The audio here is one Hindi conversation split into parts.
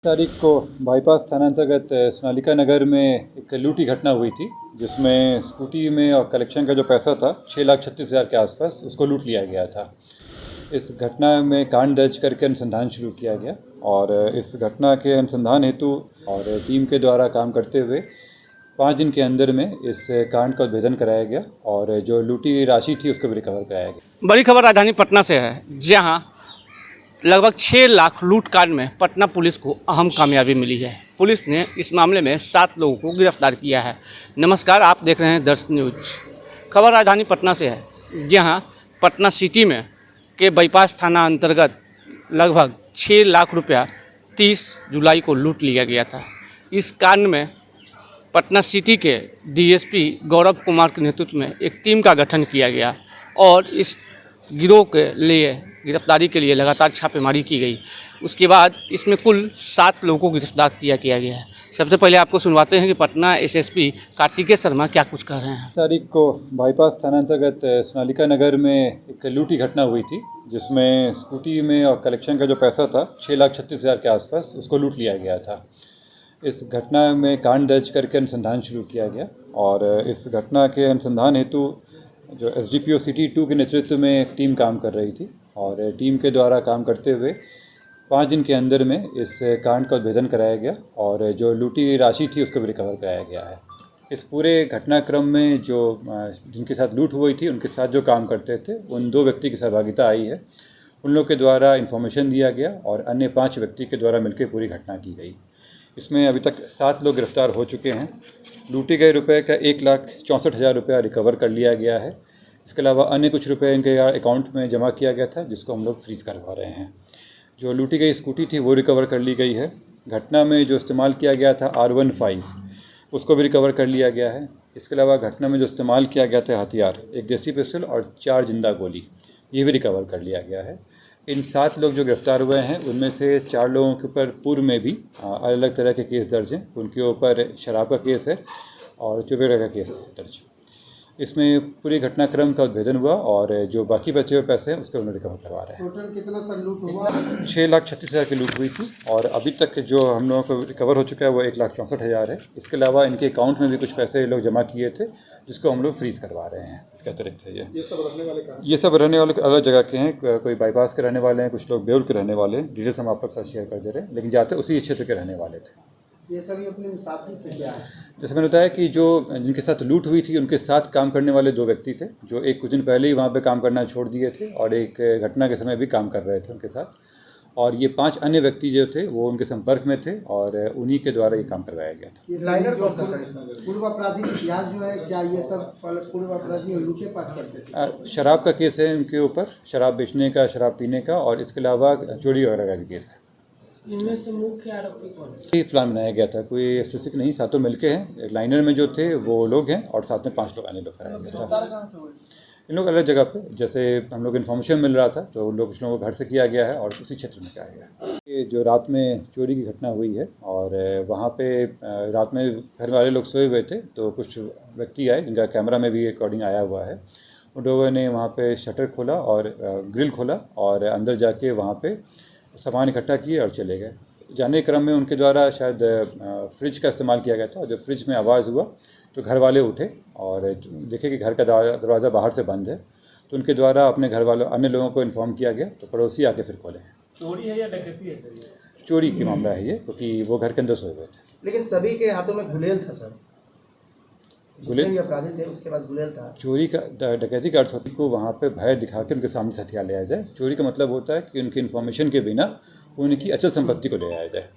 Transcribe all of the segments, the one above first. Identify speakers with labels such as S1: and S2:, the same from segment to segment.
S1: तारीख को बाईपास थाना अंतर्गत सोनालिका नगर में एक लूट की घटना हुई थी, जिसमें स्कूटी में और कलेक्शन का जो पैसा था 6,36,000 के आसपास, उसको लूट लिया गया था। इस घटना में कांड दर्ज करके अनुसंधान शुरू किया गया और इस घटना के अनुसंधान हेतु और टीम के द्वारा काम करते हुए 5 दिन के अंदर में इस कांड का उद्भेदन कराया गया और जो लूटी राशि थी उसको भी रिकवर कराया गया।
S2: बड़ी खबर राजधानी पटना से है, जहां लगभग 6 लाख लूट कांड में पटना पुलिस को अहम कामयाबी मिली है। पुलिस ने इस मामले में 7 लोगों को गिरफ्तार किया है। नमस्कार, आप देख रहे हैं दर्श न्यूज। खबर राजधानी पटना से है, जहां पटना सिटी में के बाईपास थाना अंतर्गत लगभग 6 लाख रुपया 30 जुलाई को लूट लिया गया था। इस कांड में पटना सिटी के डीएसपी गौरव कुमार के नेतृत्व में एक टीम का गठन किया गया और इस गिरोह के लिए गिरफ्तारी के लिए लगातार छापेमारी की गई। उसके बाद इसमें कुल 7 लोगों को गिरफ्तार किया गया है। सबसे पहले आपको सुनवाते हैं कि पटना एसएसपी कार्तिकेय शर्मा क्या कुछ कह रहे हैं।
S1: तारीख को बाईपास थाना अंतर्गत सोनालिका नगर में एक लूट की घटना हुई थी, जिसमें स्कूटी में और कलेक्शन का जो पैसा था 6,36,000 के आसपास, उसको लूट लिया गया था। इस घटना में कांड दर्ज करके अनुसंधान शुरू किया गया और इस घटना के अनुसंधान हेतु जो एसडीपीओ सिटी 2 के नेतृत्व में एक टीम काम कर रही थी और टीम के द्वारा काम करते हुए 5 दिन के अंदर में इस कांड का उद्भेदन कराया गया और जो लूटी राशि थी उसको भी रिकवर कराया गया है। इस पूरे घटनाक्रम में जो जिनके साथ लूट हुई थी, उनके साथ जो काम करते थे, उन 2 व्यक्ति की सहभागिता आई है। उन लोग के द्वारा इन्फॉर्मेशन दिया गया और अन्य 5 व्यक्ति के द्वारा मिलकर पूरी घटना की गई। इसमें अभी तक 7 लोग गिरफ्तार हो चुके हैं। लूटे गए रुपए का 1,64,000 रुपया रिकवर कर लिया गया है। इसके अलावा अन्य कुछ रुपए इनके अकाउंट में जमा किया गया था, जिसको हम लोग फ्रीज़ करवा रहे हैं। जो लूटी गई स्कूटी थी वो रिकवर कर ली गई है। घटना में जो इस्तेमाल किया गया था R15, उसको भी रिकवर कर लिया गया है। इसके अलावा घटना में जो इस्तेमाल किया गया था हथियार, एक देसी पिस्टल और 4 जिंदा गोली, ये भी रिकवर कर लिया गया है। इन 7 लोग जो गिरफ्तार हुए हैं, उनमें से 4 लोगों के ऊपर पूर्व में भी अलग अलग तरह के केस दर्ज हैं। उनके ऊपर शराब का केस है और चोरी का केस है दर्ज। इसमें पूरे घटनाक्रम का उद्भेदन हुआ और जो बाकी बचे हुए पैसे हैं उसको उन्होंने रिकवर करवा रहे हैं।
S3: टोटल कितना सर लूट हुआ?
S1: 6,36,000 की लूट हुई थी और अभी तक जो हम लोगों को रिकवर हो चुका है वो 1,64,000 है। इसके अलावा इनके अकाउंट में भी कुछ पैसे लोग जमा किए थे, जिसको हम लोग फ्रीज़ करवा रहे हैं। इसके अतिरिक्त है
S3: ये सब रहने वाले कहाँ?
S1: ये सब रहने वाले अलग जगह के हैं। कोई बाईपास के रहने वाले हैं, कुछ लोग बेउर के रहने वाले हैं। डिटेल्स हम आप लोग साथ शेयर कर दे रहे हैं, लेकिन जाते उसी क्षेत्र के रहने वाले थे।
S3: ये सभी अपने साथी थे क्या है?
S1: जैसे मैंने बताया कि जो जिनके साथ लूट हुई थी, उनके साथ काम करने वाले 2 व्यक्ति थे, जो एक कुछ दिन पहले ही वहाँ पे काम करना छोड़ दिए थे और एक घटना के समय भी काम कर रहे थे उनके साथ। और ये 5 अन्य व्यक्ति जो थे वो उनके संपर्क में थे और उन्हीं के द्वारा ये काम करवाया गया था।
S3: ये लाइनर पूर्व अपराधी इतिहास जो है, क्या ये सब पूर्व अपराधी लूटे पाट करते थे?
S1: शराब का केस है उनके ऊपर, शराब बेचने का, शराब पीने का, और इसके अलावा चोरी वगैरह का भी केस है।
S3: इनमें से मुख्य आरोपी कौन?
S1: प्लान बनाया गया था, कोई स्पेसिफिक नहीं, सातों मिलके हैं। लाइनर में जो थे वो लोग हैं और साथ में 5 लोग अन्य लोग कराया गया था। इन लोग अलग जगह पे, जैसे हम लोग इन्फॉर्मेशन मिल रहा था तो उन लोग कुछ लोगों को घर से किया गया है और उसी क्षेत्र में किया गया है। ये जो रात में चोरी की घटना हुई है और वहाँ पे रात में घर वाले लोग सोए हुए थे, तो कुछ व्यक्ति आए जिनका कैमरा में भी रिकॉर्डिंग आया हुआ है। उन लोगों ने वहाँ पे शटर खोला और ग्रिल खोला और अंदर जाके वहाँ पे सामान इकट्ठा किए और चले गए। जाने क्रम में उनके द्वारा शायद फ्रिज का इस्तेमाल किया गया था और जब फ्रिज में आवाज़ हुआ तो घर वाले उठे और देखे कि घर का दरवाज़ा बाहर से बंद है, तो उनके द्वारा अपने घर वालों, अन्य लोगों को इन्फॉर्म किया गया, तो पड़ोसी आके फिर खोले।
S3: चोरी है या डकैती है?
S1: चोरी की मामला है ये, क्योंकि वो घर के अंदर सोए हुए थे।
S3: लेकिन सभी के हाथों में गुलेल था सर,
S1: गुलेल
S3: अपराधी थे उसके बाद गुलेल था।
S1: चोरी का, डकैती का अर्थ होता है को वहाँ पे भय दिखा के उनके सामने से हथियार ले आया जाए। चोरी का मतलब होता है कि उनकी इन्फॉर्मेशन के बिना उनकी अचल संपत्ति को ले आया जाए।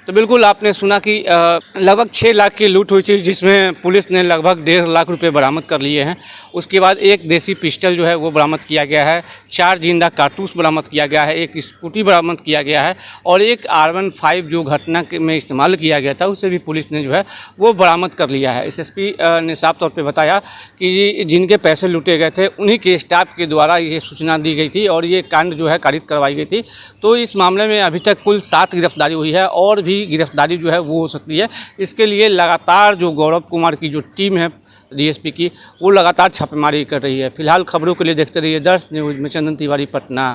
S2: तो बिल्कुल आपने सुना कि लगभग 6 लाख की लूट हुई थी, जिसमें पुलिस ने लगभग 1.5 लाख रुपए बरामद कर लिए हैं। उसके बाद एक देसी पिस्टल जो है वो बरामद किया गया है, 4 जिंदा कारतूस बरामद किया गया है, एक स्कूटी बरामद किया गया है और एक R15 जो घटना में इस्तेमाल किया गया था, उसे भी पुलिस ने जो है वो बरामद कर लिया है। एसएसपी ने साफ तौर पर बताया कि जिनके पैसे लूटे गए थे उन्हीं के स्टाफ के द्वारा ये सूचना दी गई थी और ये कांड जो है कारित करवाई गई थी। तो इस मामले में अभी तक कुल 7 गिरफ्तारी हुई है और भी गिरफ्तारी जो है वो हो सकती है। इसके लिए लगातार जो गौरव कुमार की जो टीम है डीएसपी की, वो लगातार छापेमारी कर रही है। फिलहाल खबरों के लिए देखते रहिए दर्श न्यूज में। चंदन तिवारी, पटना।